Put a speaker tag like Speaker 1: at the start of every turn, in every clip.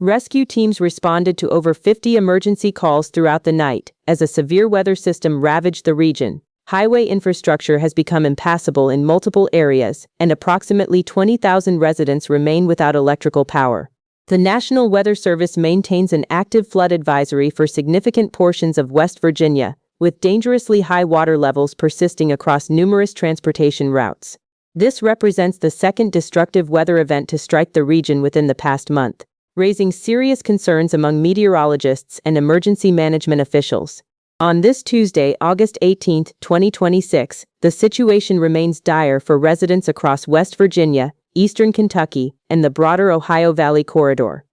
Speaker 1: Rescue teams responded to over 50 emergency calls throughout the night as a severe weather system ravaged the region. Highway infrastructure has become impassable in multiple areas, and approximately 20,000 residents remain without electrical power. The National Weather Service maintains an active flood advisory for significant portions of West Virginia, with dangerously high water levels persisting across numerous transportation routes. This represents the second destructive weather event to strike the region within the past month, raising serious concerns among meteorologists and emergency management officials. On this Tuesday, August 18, 2026, the situation remains dire for residents across West Virginia, Eastern Kentucky, and the broader Ohio Valley corridor.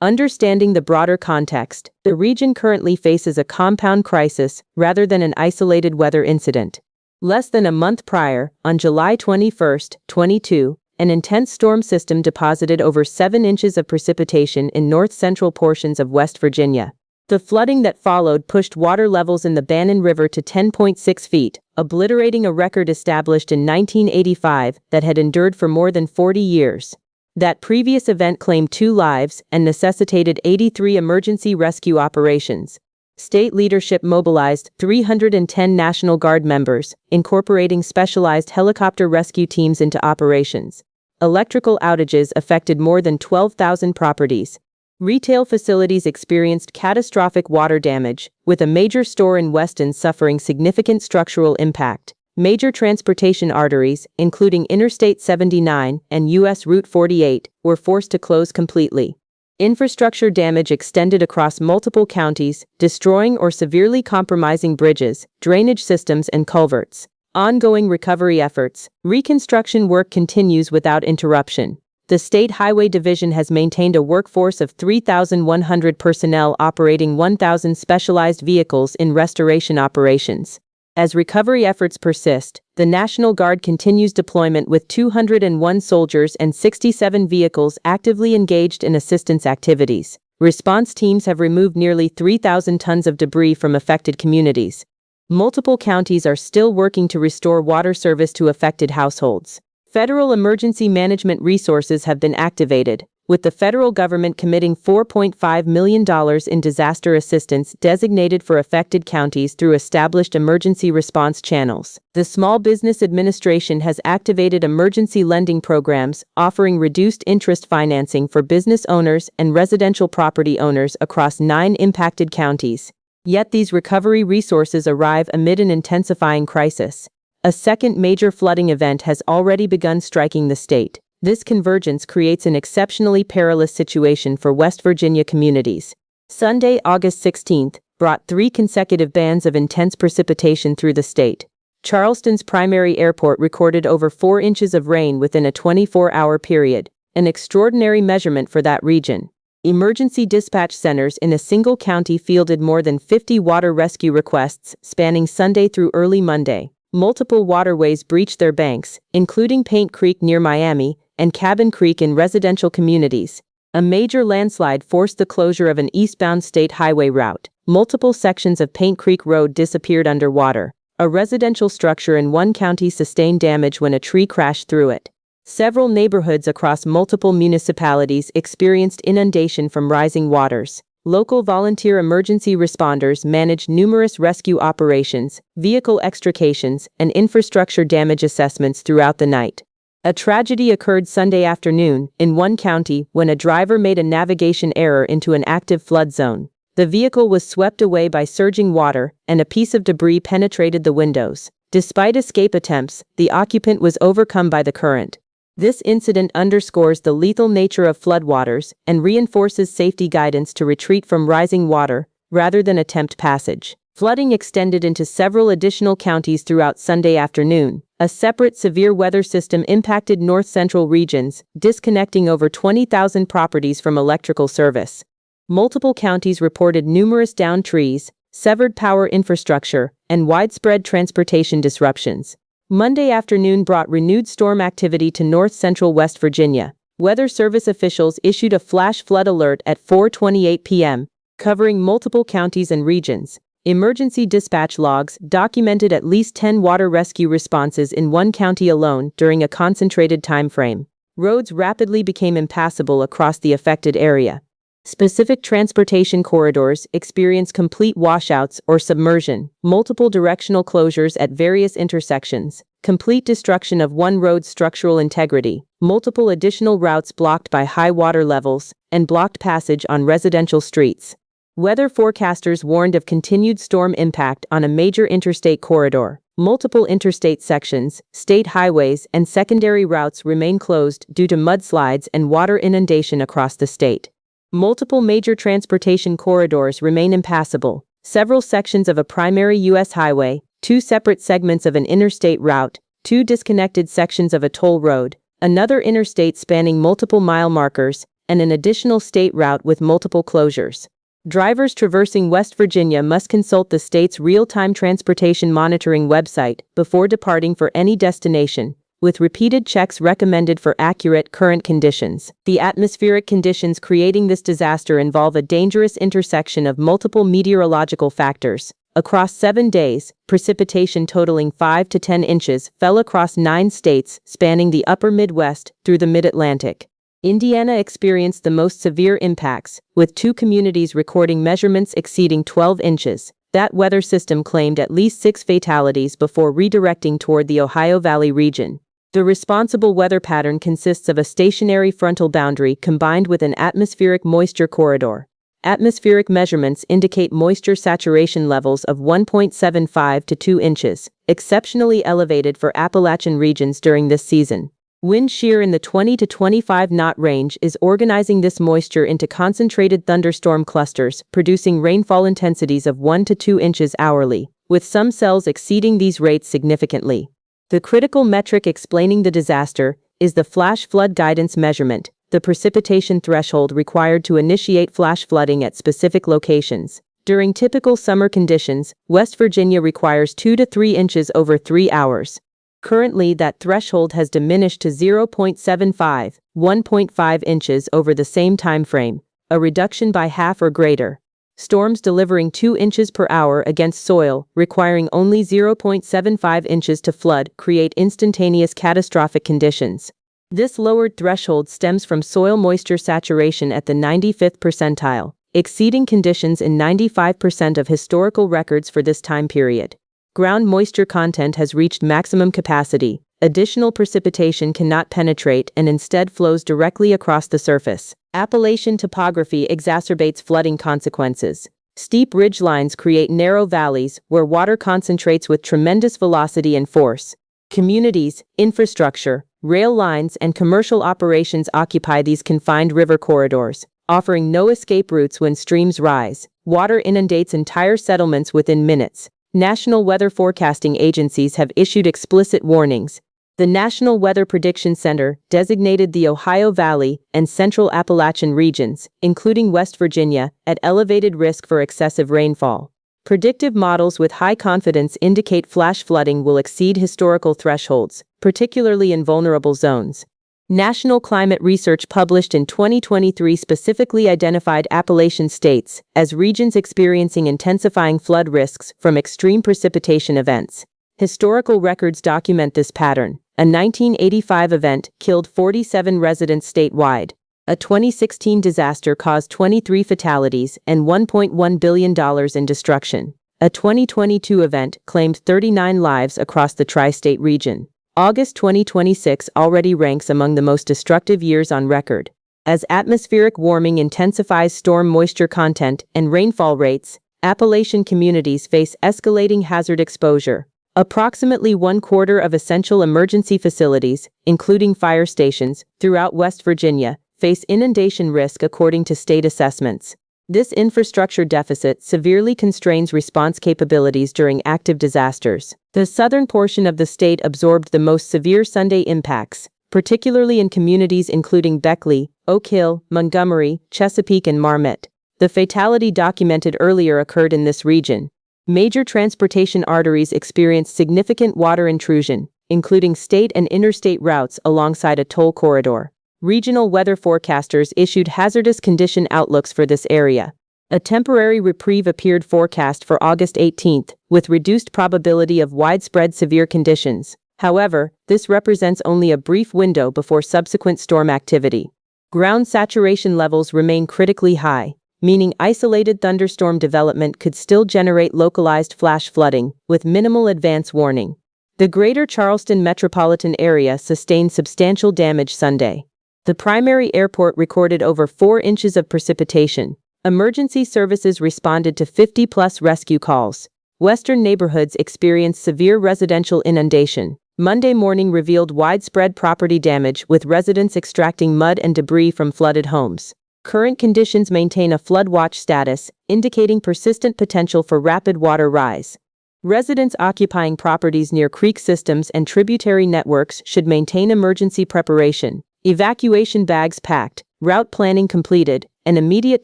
Speaker 1: Understanding the broader context, the region currently faces a compound crisis rather than an isolated weather incident. Less than a month prior, on July 21, 22, an intense storm system deposited over 7 inches of precipitation in north-central portions of West Virginia. The flooding that followed pushed water levels in the Bannon River to 10.6 feet, obliterating a record established in 1985 that had endured for more than 40 years. That previous event claimed 2 lives and necessitated 83 emergency rescue operations. State leadership mobilized 310 National Guard members, incorporating specialized helicopter rescue teams into operations. Electrical outages affected more than 12,000 properties. Retail facilities experienced catastrophic water damage, with a major store in Weston suffering significant structural impact. Major transportation arteries, including Interstate 79 and U.S. Route 48, were forced to close completely. Infrastructure damage extended across multiple counties, destroying or severely compromising bridges, drainage systems, and culverts. Ongoing recovery efforts. Reconstruction work continues without interruption. The State Highway Division has maintained a workforce of 3,100 personnel operating 1,000 specialized vehicles in restoration operations. As recovery efforts persist, the National Guard continues deployment with 201 soldiers and 67 vehicles actively engaged in assistance activities. Response teams have removed nearly 3,000 tons of debris from affected communities. Multiple counties are still working to restore water service to affected households. Federal emergency management resources have been activated, with the federal government committing $4.5 million in disaster assistance designated for affected counties through established emergency response channels. The Small Business Administration has activated emergency lending programs, offering reduced interest financing for business owners and residential property owners across 9 impacted counties. Yet these recovery resources arrive amid an intensifying crisis. A second major flooding event has already begun striking the state. This convergence creates an exceptionally perilous situation for West Virginia communities. Sunday, August 16, brought 3 consecutive bands of intense precipitation through the state. Charleston's primary airport recorded over 4 inches of rain within a 24-hour period, an extraordinary measurement for that region. Emergency dispatch centers in a single county fielded more than 50 water rescue requests spanning Sunday through early Monday. Multiple waterways breached their banks, including Paint Creek near Miami and Cabin Creek in residential communities. A major landslide forced the closure of an eastbound state highway route. Multiple sections of Paint Creek Road disappeared underwater. A residential structure in one county sustained damage when a tree crashed through it. Several neighborhoods across multiple municipalities experienced inundation from rising waters. Local volunteer emergency responders managed numerous rescue operations, vehicle extrications, and infrastructure damage assessments throughout the night. A tragedy occurred Sunday afternoon in one county when a driver made a navigation error into an active flood zone. The vehicle was swept away by surging water, and a piece of debris penetrated the windows. Despite escape attempts, the occupant was overcome by the current. This incident underscores the lethal nature of floodwaters and reinforces safety guidance to retreat from rising water, rather than attempt passage. Flooding extended into several additional counties throughout Sunday afternoon. A separate severe weather system impacted north-central regions, disconnecting over 20,000 properties from electrical service. Multiple counties reported numerous downed trees, severed power infrastructure, and widespread transportation disruptions. Monday afternoon brought renewed storm activity to north-central West Virginia. Weather Service officials issued a flash flood alert at 4:28 p.m., covering multiple counties and regions. Emergency dispatch logs documented at least 10 water rescue responses in one county alone during a concentrated time frame. Roads rapidly became impassable across the affected area. Specific transportation corridors experience complete washouts or submersion, multiple directional closures at various intersections, complete destruction of one road's structural integrity, multiple additional routes blocked by high water levels, and blocked passage on residential streets. Weather forecasters warned of continued storm impact on a major interstate corridor. Multiple interstate sections, state highways, and secondary routes remain closed due to mudslides and water inundation across the state. Multiple major transportation corridors remain impassable. Several sections of a primary U.S. highway, 2 separate segments of an interstate route, 2 disconnected sections of a toll road, another interstate spanning multiple mile markers, and an additional state route with multiple closures. Drivers traversing West Virginia must consult the state's real-time transportation monitoring website before departing for any destination, with repeated checks recommended for accurate current conditions. The atmospheric conditions creating this disaster involve a dangerous intersection of multiple meteorological factors. Across 7 days, precipitation totaling 5 to 10 inches fell across 9 states spanning the upper Midwest through the Mid-Atlantic. Indiana experienced the most severe impacts, with 2 communities recording measurements exceeding 12 inches. That weather system claimed at least 6 fatalities before redirecting toward the Ohio Valley region. The responsible weather pattern consists of a stationary frontal boundary combined with an atmospheric moisture corridor. Atmospheric measurements indicate moisture saturation levels of 1.75 to 2 inches, exceptionally elevated for Appalachian regions during this season. Wind shear in the 20 to 25 knot range is organizing this moisture into concentrated thunderstorm clusters, producing rainfall intensities of 1 to 2 inches hourly, with some cells exceeding these rates significantly. The critical metric explaining the disaster is the flash flood guidance measurement, the precipitation threshold required to initiate flash flooding at specific locations. During typical summer conditions, West Virginia requires 2 to 3 inches over 3 hours. Currently, that threshold has diminished to 0.75, 1.5 inches over the same time frame, a reduction by half or greater. Storms delivering 2 inches per hour against soil, requiring only 0.75 inches to flood, create instantaneous catastrophic conditions. This lowered threshold stems from soil moisture saturation at the 95th percentile, exceeding conditions in 95% of historical records for this time period. Ground moisture content has reached maximum capacity. Additional precipitation cannot penetrate and instead flows directly across the surface. Appalachian topography exacerbates flooding consequences. Steep ridgelines create narrow valleys where water concentrates with tremendous velocity and force. Communities, infrastructure, rail lines, and commercial operations occupy these confined river corridors, offering no escape routes when streams rise. Water inundates entire settlements within minutes. National weather forecasting agencies have issued explicit warnings. The National Weather Prediction Center designated the Ohio Valley and Central Appalachian regions, including West Virginia, at elevated risk for excessive rainfall. Predictive models with high confidence indicate flash flooding will exceed historical thresholds, particularly in vulnerable zones. National climate research published in 2023 specifically identified Appalachian states as regions experiencing intensifying flood risks from extreme precipitation events. Historical records document this pattern. A 1985 event killed 47 residents statewide. A 2016 disaster caused 23 fatalities and $1.1 billion in destruction. A 2022 event claimed 39 lives across the tri-state region. August 2026 already ranks among the most destructive years on record. As atmospheric warming intensifies storm moisture content and rainfall rates, Appalachian communities face escalating hazard exposure. Approximately 1/4 of essential emergency facilities, including fire stations, throughout West Virginia, face inundation risk according to state assessments. This infrastructure deficit severely constrains response capabilities during active disasters. The southern portion of the state absorbed the most severe Sunday impacts, particularly in communities including Beckley, Oak Hill, Montgomery, Chesapeake, and Marmet. The fatality documented earlier occurred in this region. Major transportation arteries experienced significant water intrusion, including state and interstate routes alongside a toll corridor. Regional weather forecasters issued hazardous condition outlooks for this area. A temporary reprieve appeared forecast for August 18, with reduced probability of widespread severe conditions. However, this represents only a brief window before subsequent storm activity. Ground saturation levels remain critically high, meaning isolated thunderstorm development could still generate localized flash flooding, with minimal advance warning. The Greater Charleston metropolitan area sustained substantial damage Sunday. The primary airport recorded over 4 inches of precipitation. Emergency services responded to 50-plus rescue calls. Western neighborhoods experienced severe residential inundation. Monday morning revealed widespread property damage, with residents extracting mud and debris from flooded homes. Current conditions maintain a flood watch status, indicating persistent potential for rapid water rise. Residents occupying properties near creek systems and tributary networks should maintain emergency preparation. Evacuation bags packed, route planning completed, and immediate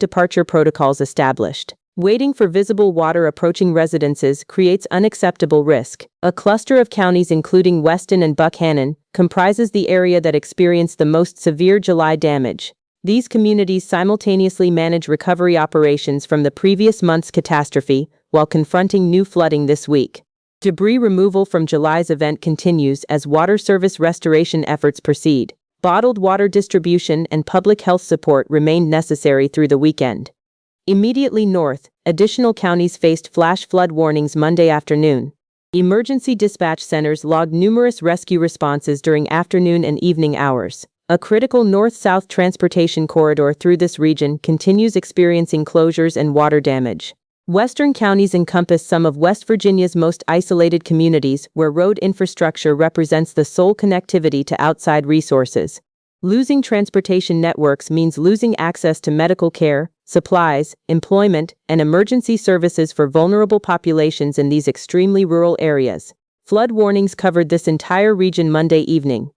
Speaker 1: departure protocols established. Waiting for visible water approaching residences creates unacceptable risk. A cluster of counties including Weston and Buckhannon comprises the area that experienced the most severe July damage. These communities simultaneously manage recovery operations from the previous month's catastrophe while confronting new flooding this week. Debris removal from July's event continues as water service restoration efforts proceed. Bottled water distribution and public health support remained necessary through the weekend. Immediately north, additional counties faced flash flood warnings Monday afternoon. Emergency dispatch centers logged numerous rescue responses during afternoon and evening hours. A critical north-south transportation corridor through this region continues experiencing closures and water damage. Western counties encompass some of West Virginia's most isolated communities, where road infrastructure represents the sole connectivity to outside resources. Losing transportation networks means losing access to medical care, supplies, employment, and emergency services for vulnerable populations in these extremely rural areas. Flood warnings covered this entire region Monday evening.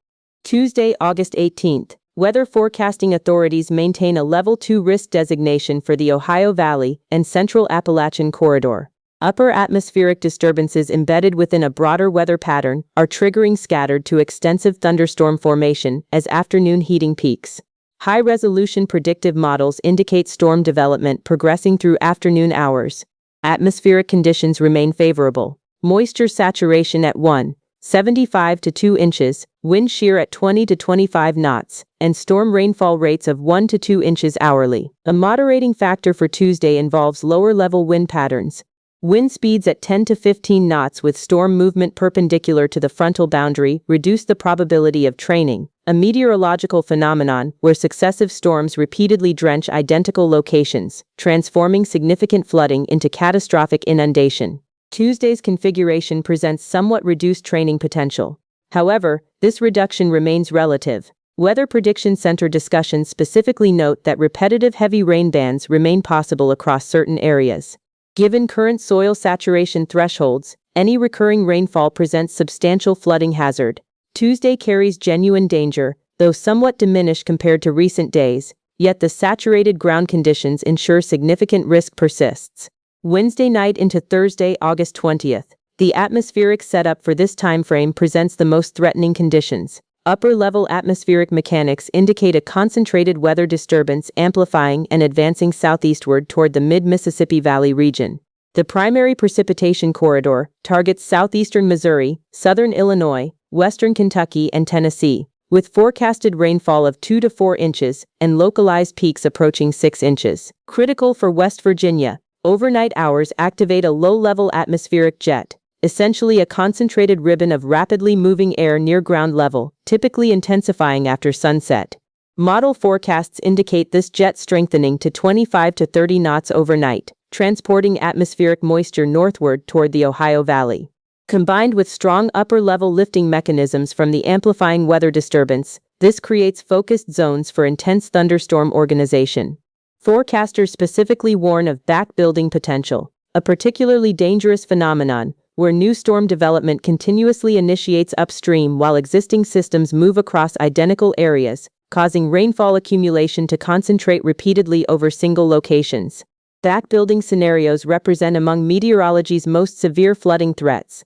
Speaker 1: Tuesday, August 18th. Weather forecasting authorities maintain a Level 2 risk designation for the Ohio Valley and Central Appalachian Corridor. Upper atmospheric disturbances embedded within a broader weather pattern are triggering scattered to extensive thunderstorm formation as afternoon heating peaks. High-resolution predictive models indicate storm development progressing through afternoon hours. Atmospheric conditions remain favorable. Moisture saturation at 1.75 to 2 inches, wind shear at 20 to 25 knots, and storm rainfall rates of 1 to 2 inches hourly. A moderating factor for Tuesday involves lower-level wind patterns. Wind speeds at 10 to 15 knots with storm movement perpendicular to the frontal boundary reduce the probability of training, a meteorological phenomenon where successive storms repeatedly drench identical locations, transforming significant flooding into catastrophic inundation. Tuesday's configuration presents somewhat reduced training potential. However, this reduction remains relative. Weather Prediction Center discussions specifically note that repetitive heavy rain bands remain possible across certain areas. Given current soil saturation thresholds, any recurring rainfall presents substantial flooding hazard. Tuesday carries genuine danger, though somewhat diminished compared to recent days, yet the saturated ground conditions ensure significant risk persists. Wednesday night into Thursday, August 20th. The atmospheric setup for this timeframe presents the most threatening conditions. Upper-level atmospheric mechanics indicate a concentrated weather disturbance amplifying and advancing southeastward toward the mid-Mississippi Valley region. The primary precipitation corridor targets southeastern Missouri, southern Illinois, western Kentucky, and Tennessee, with forecasted rainfall of 2 to 4 inches and localized peaks approaching 6 inches. Critical for West Virginia, overnight hours activate a low-level atmospheric jet, essentially a concentrated ribbon of rapidly moving air near ground level, typically intensifying after sunset. Model forecasts indicate this jet strengthening to 25 to 30 knots overnight, transporting atmospheric moisture northward toward the Ohio Valley. Combined with strong upper-level lifting mechanisms from the amplifying weather disturbance, this creates focused zones for intense thunderstorm organization. Forecasters specifically warn of back-building potential, a particularly dangerous phenomenon, where new storm development continuously initiates upstream while existing systems move across identical areas, causing rainfall accumulation to concentrate repeatedly over single locations. Back-building scenarios represent among meteorology's most severe flooding threats.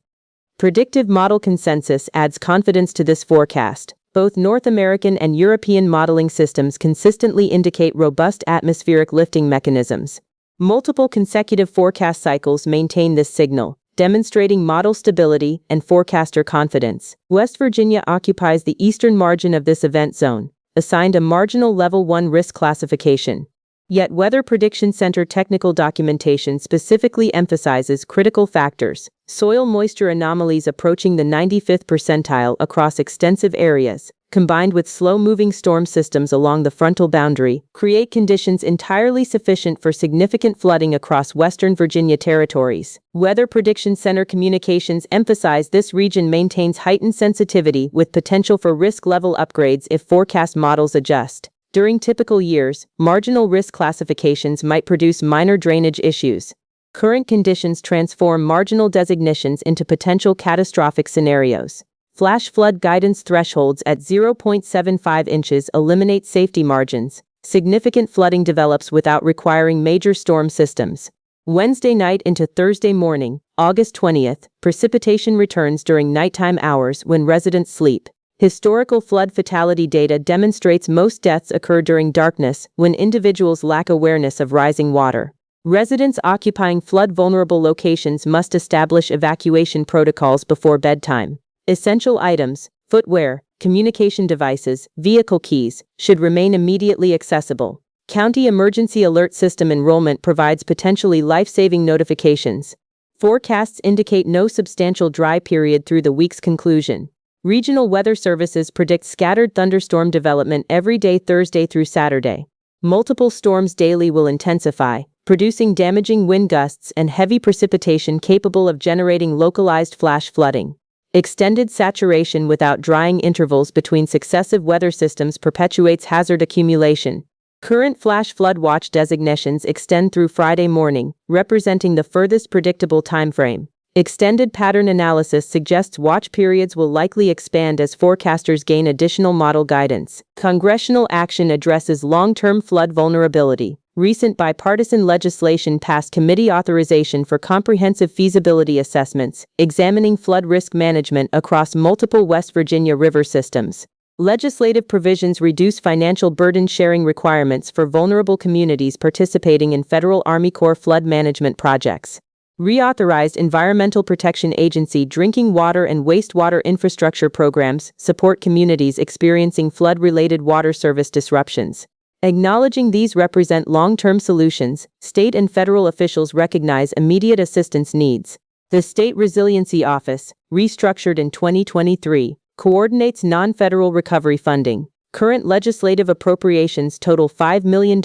Speaker 1: Predictive model consensus adds confidence to this forecast. Both North American and European modeling systems consistently indicate robust atmospheric lifting mechanisms. Multiple consecutive forecast cycles maintain this signal, demonstrating model stability and forecaster confidence. West Virginia occupies the eastern margin of this event zone, assigned a marginal Level 1 risk classification. Yet Weather Prediction Center technical documentation specifically emphasizes critical factors: soil moisture anomalies approaching the 95th percentile across extensive areas, combined with slow-moving storm systems along the frontal boundary, create conditions entirely sufficient for significant flooding across western Virginia territories. Weather Prediction Center communications emphasize this region maintains heightened sensitivity with potential for risk level upgrades if forecast models adjust. During typical years, marginal risk classifications might produce minor drainage issues. Current conditions transform marginal designations into potential catastrophic scenarios. Flash flood guidance thresholds at 0.75 inches eliminate safety margins. Significant flooding develops without requiring major storm systems. Wednesday night into Thursday morning, August 20th, precipitation returns during nighttime hours when residents sleep. Historical flood fatality data demonstrates most deaths occur during darkness when individuals lack awareness of rising water. Residents occupying flood-vulnerable locations must establish evacuation protocols before bedtime. Essential items, footwear, communication devices, vehicle keys, should remain immediately accessible. County Emergency Alert System enrollment provides potentially life-saving notifications. Forecasts indicate no substantial dry period through the week's conclusion. Regional Weather Services predict scattered thunderstorm development every day Thursday through Saturday. Multiple storms daily will intensify, producing damaging wind gusts and heavy precipitation capable of generating localized flash flooding. Extended saturation without drying intervals between successive weather systems perpetuates hazard accumulation. Current flash flood watch designations extend through Friday morning, representing the furthest predictable timeframe. Extended pattern analysis suggests watch periods will likely expand as forecasters gain additional model guidance. Congressional action addresses long-term flood vulnerability. Recent bipartisan legislation passed committee authorization for comprehensive feasibility assessments, examining flood risk management across multiple West Virginia river systems. Legislative provisions reduce financial burden sharing requirements for vulnerable communities participating in Federal Army Corps flood management projects. Reauthorized Environmental Protection Agency drinking water and wastewater infrastructure programs support communities experiencing flood-related water service disruptions. Acknowledging these represent long-term solutions, state and federal officials recognize immediate assistance needs. The State Resiliency Office, restructured in 2023, coordinates non-federal recovery funding. Current legislative appropriations total $5 million,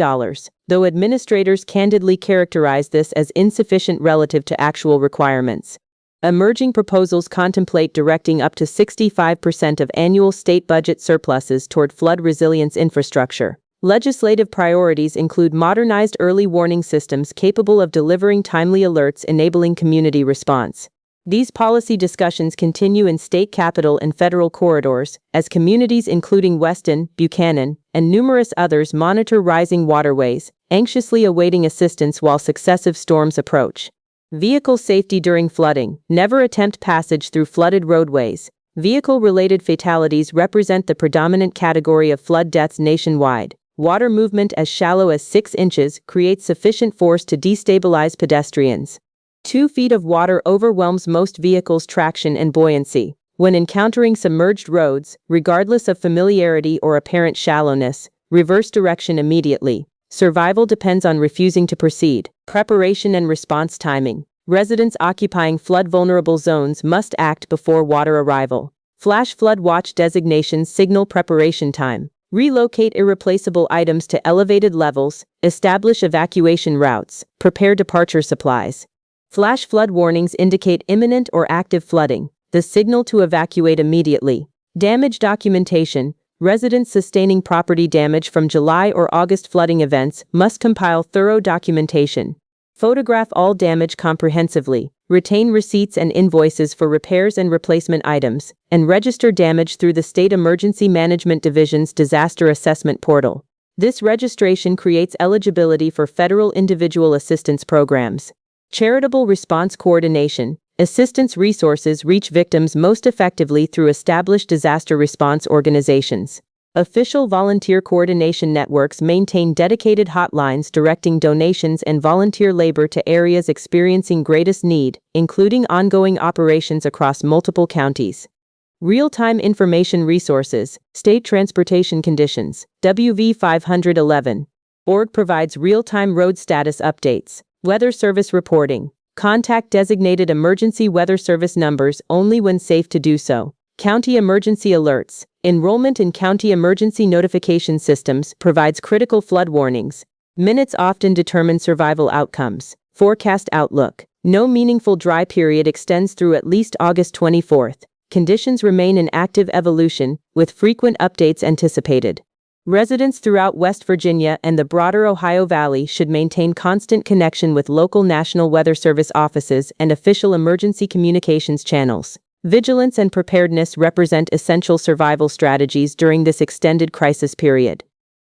Speaker 1: though administrators candidly characterize this as insufficient relative to actual requirements. Emerging proposals contemplate directing up to 65% of annual state budget surpluses toward flood resilience infrastructure. Legislative priorities include modernized early warning systems capable of delivering timely alerts enabling community response. These policy discussions continue in state capital and federal corridors, as communities including Weston, Buchanan, and numerous others monitor rising waterways, anxiously awaiting assistance while successive storms approach. Vehicle safety during flooding. Never attempt passage through flooded roadways. Vehicle-related fatalities represent the predominant category of flood deaths nationwide. Water movement as shallow as 6 inches creates sufficient force to destabilize pedestrians. 2 feet of water overwhelms most vehicles' traction and buoyancy. When encountering submerged roads, regardless of familiarity or apparent shallowness, reverse direction immediately. Survival depends on refusing to proceed. Preparation and response timing. Residents occupying flood-vulnerable zones must act before water arrival. Flash flood watch designations signal preparation time. Relocate irreplaceable items to elevated levels, establish evacuation routes, prepare departure supplies. Flash flood warnings indicate imminent or active flooding, the signal to evacuate immediately. Damage documentation. Residents sustaining property damage from July or August flooding events must compile thorough documentation. Photograph all damage comprehensively, retain receipts and invoices for repairs and replacement items, and register damage through the State Emergency Management Division's Disaster Assessment Portal. This registration creates eligibility for federal individual assistance programs. Charitable response coordination. Assistance resources reach victims most effectively through established disaster response organizations. Official volunteer coordination networks maintain dedicated hotlines directing donations and volunteer labor to areas experiencing greatest need, including ongoing operations across multiple counties. Real-time information resources, state transportation conditions, WV 511. Org provides real-time road status updates, weather service reporting. Contact designated emergency weather service numbers only when safe to do so. County emergency alerts. Enrollment in county emergency notification systems provides critical flood warnings. Minutes often determine survival outcomes. Forecast outlook. No meaningful dry period extends through at least August 24th. Conditions remain in active evolution, with frequent updates anticipated. Residents throughout West Virginia and the broader Ohio Valley should maintain constant connection with local National Weather Service offices and official emergency communications channels. Vigilance and preparedness represent essential survival strategies during this extended crisis period.